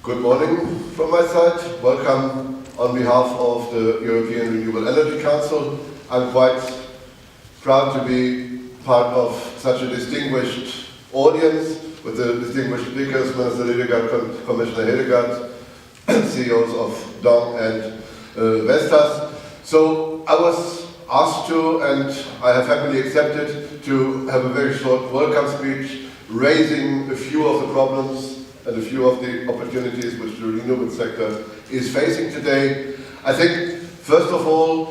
Good morning from my side. Welcome on behalf of the European Renewable Energy Council. I'm quite proud to be part of such a distinguished audience with the distinguished speakers, Minister Hedegaard, Commissioner Hedegaard, CEOs of Dong and Vestas. So I was asked to, and I have happily accepted, to have a very short welcome speech, raising a few of the problems and a few of the opportunities which the renewable sector is facing today. I think, first of all,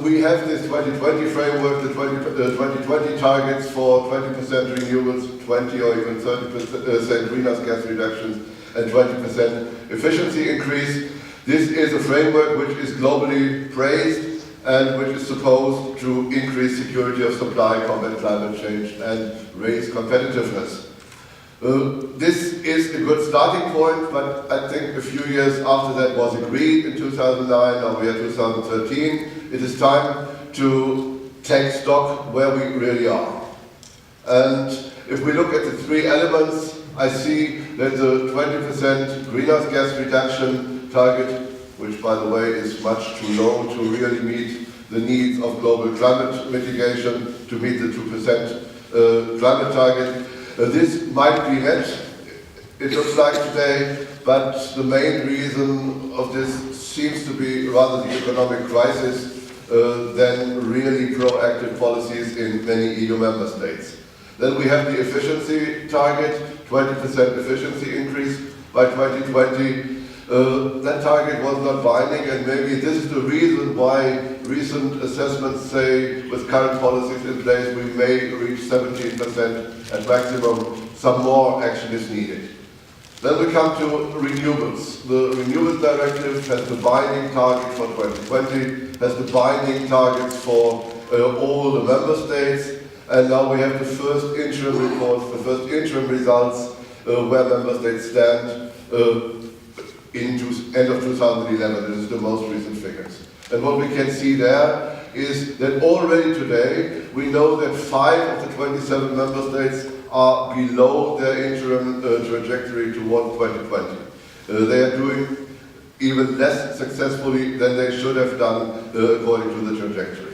we have this 2020 framework, the 2020 targets for 20% renewables, 20 or even 30% greenhouse gas reductions, and 20% efficiency increase. This is a framework which is globally praised and which is supposed to increase security of supply, combat climate change, and raise competitiveness. This is a good starting point, but I think a few years after that was agreed in 2009, now we are 2013, it is time to take stock where we really are. And if we look at the three elements, I see that the 20% greenhouse gas reduction target, which by the way is much too low to really meet the needs of global climate mitigation, to meet the 2% climate target. This might be met, it looks like today, but the main reason of this seems to be rather the economic crisis than really proactive policies in many EU member states. Then we have the efficiency target, 20% efficiency increase by 2020. That target was not binding, and maybe this is the reason why recent assessments say with current policies in place we may reach 17% at maximum. Some more action is needed. Then we come to renewables. The Renewables Directive has the binding target for 2020, has the binding targets for all the member states, and now we have the first interim reports, the first interim results where member states stand into end of 2011. This is the most recent figures. And what we can see there is that already today we know that 5 of the 27 member states are below their interim trajectory toward 2020. They are doing even less successfully than they should have done according to the trajectory.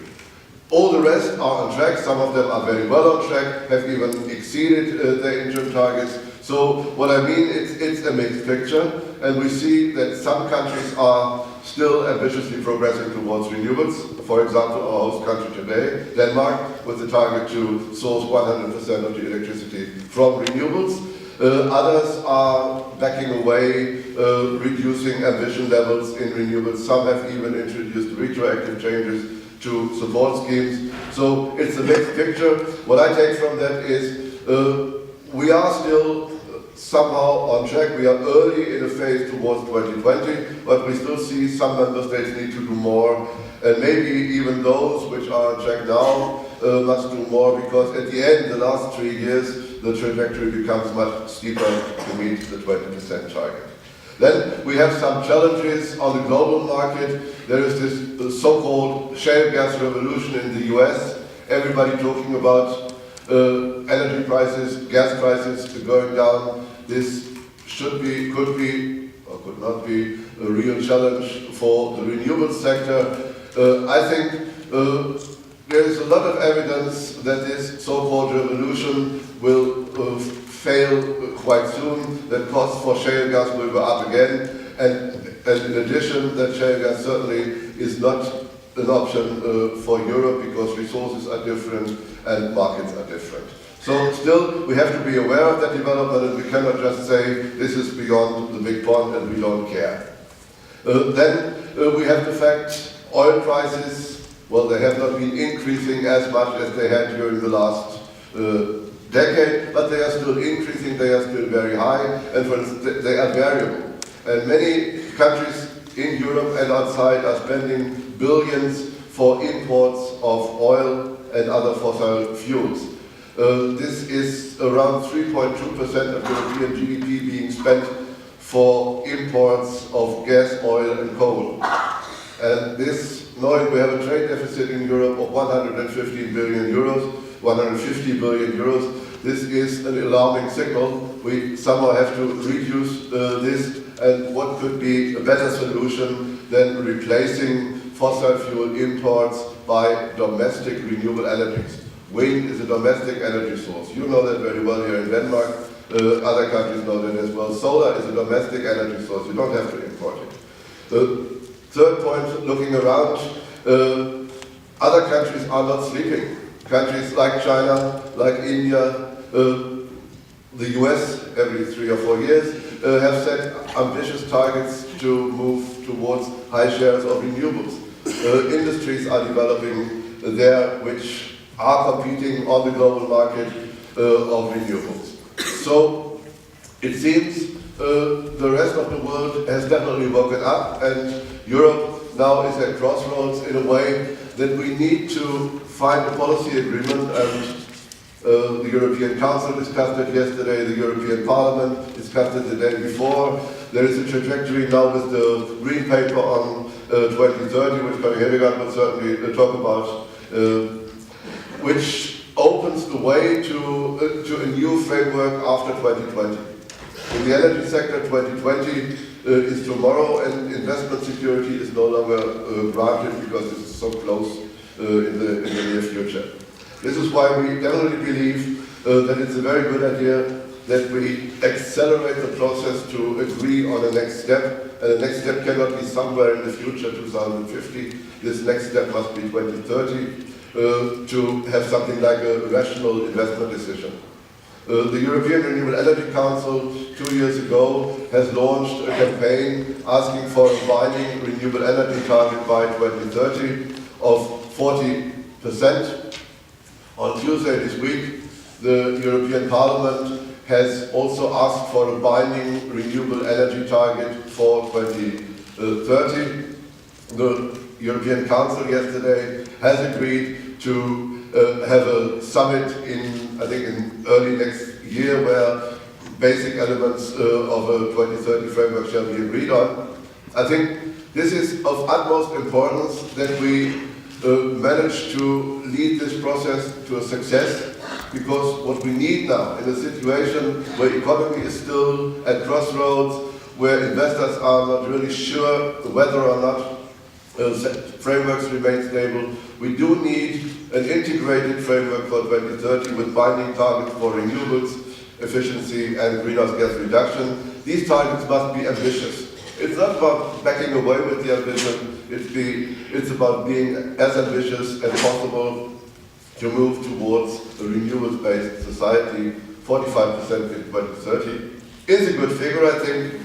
All the rest are on track. Some of them are very well on track, have even exceeded their interim targets. So what I mean, it's a mixed picture, and we see that some countries are still ambitiously progressing towards renewables. For example, our host country today, Denmark, with the target to source 100% of the electricity from renewables. Others are backing away, reducing ambition levels in renewables. Some have even introduced retroactive changes to support schemes. So it's a mixed picture. What I take from that is we are still somehow on track. We are early in a phase towards 2020, but we still see some member states need to do more, and maybe even those which are on track now must do more, because at the end, the last 3 years, the trajectory becomes much steeper to meet the 20% target. Then we have some challenges on the global market. There is this so-called shale gas revolution in the US. Everybody talking about energy prices, gas prices going down. This should be, could be, or could not be a real challenge for the renewable sector. I think there is a lot of evidence that this so-called revolution will fail quite soon, that costs for shale gas will go up again, and in addition, that shale gas certainly is not an option for Europe, because resources are different and markets are different. So still, we have to be aware of that development, and we cannot just say this is beyond the big pond and we don't care. Then we have the fact oil prices, well, they have not been increasing as much as they had during the last decade, but they are still increasing, they are still very high, and for instance, they are variable. And many countries in Europe and outside are spending billions for imports of oil and other fossil fuels. This is around 3.2% of European GDP being spent for imports of gas, oil and coal. And this, knowing we have a trade deficit in Europe of 150 billion euros, this is an alarming signal. We somehow have to reduce this, and what could be a better solution than replacing fossil fuel imports by domestic renewable energies. Wind is a domestic energy source. You know that very well here in Denmark. Other countries know that as well. Solar is a domestic energy source. You don't have to import it. Third point, looking around, other countries are not sleeping. Countries like China, like India, the US every 3 or 4 years have set ambitious targets to move towards high shares of renewables. Industries are developing there which are competing on the global market of renewables. So it seems the rest of the world has definitely woken up, and Europe now is at crossroads in a way that we need to find a policy agreement, and the European Council discussed it yesterday, the European Parliament discussed it the day before. There is a trajectory now with the Green Paper on 2030, which Copenhagen will certainly talk about, which opens the way to a new framework after 2020. In the energy sector, 2020 is tomorrow, and investment security is no longer granted because it's so close in the near future. This is why we definitely believe that it's a very good idea that we accelerate the process to agree on the next step. And the next step cannot be somewhere in the future, 2050. This next step must be 2030 to have something like a rational investment decision. The European Renewable Energy Council 2 years ago has launched a campaign asking for a binding renewable energy target by 2030 of 40%. On Tuesday this week, the European Parliament has also asked for a binding renewable energy target for 2030. The European Council yesterday has agreed to have a summit I think in early next year, where basic elements of a 2030 framework shall be agreed on. I think this is of utmost importance that we manage to lead this process to a success, because what we need now in a situation where economy is still at crossroads, where investors are not really sure whether or not frameworks remain stable, we do need an integrated framework for 2030 with binding targets for renewables, efficiency and greenhouse gas reduction. These targets must be ambitious. It's not about backing away with the ambition, it's about being as ambitious as possible to move towards a renewables-based society. 45% in 2030 is a good figure, I think.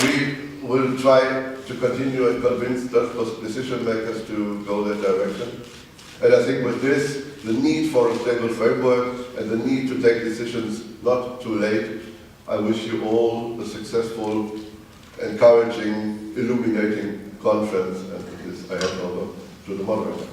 We will try to continue and convince those decision makers to go that direction. And I think with this, the need for a stable framework and the need to take decisions not too late, I wish you all a successful, encouraging, illuminating conference, and with this I hand over to the moderator.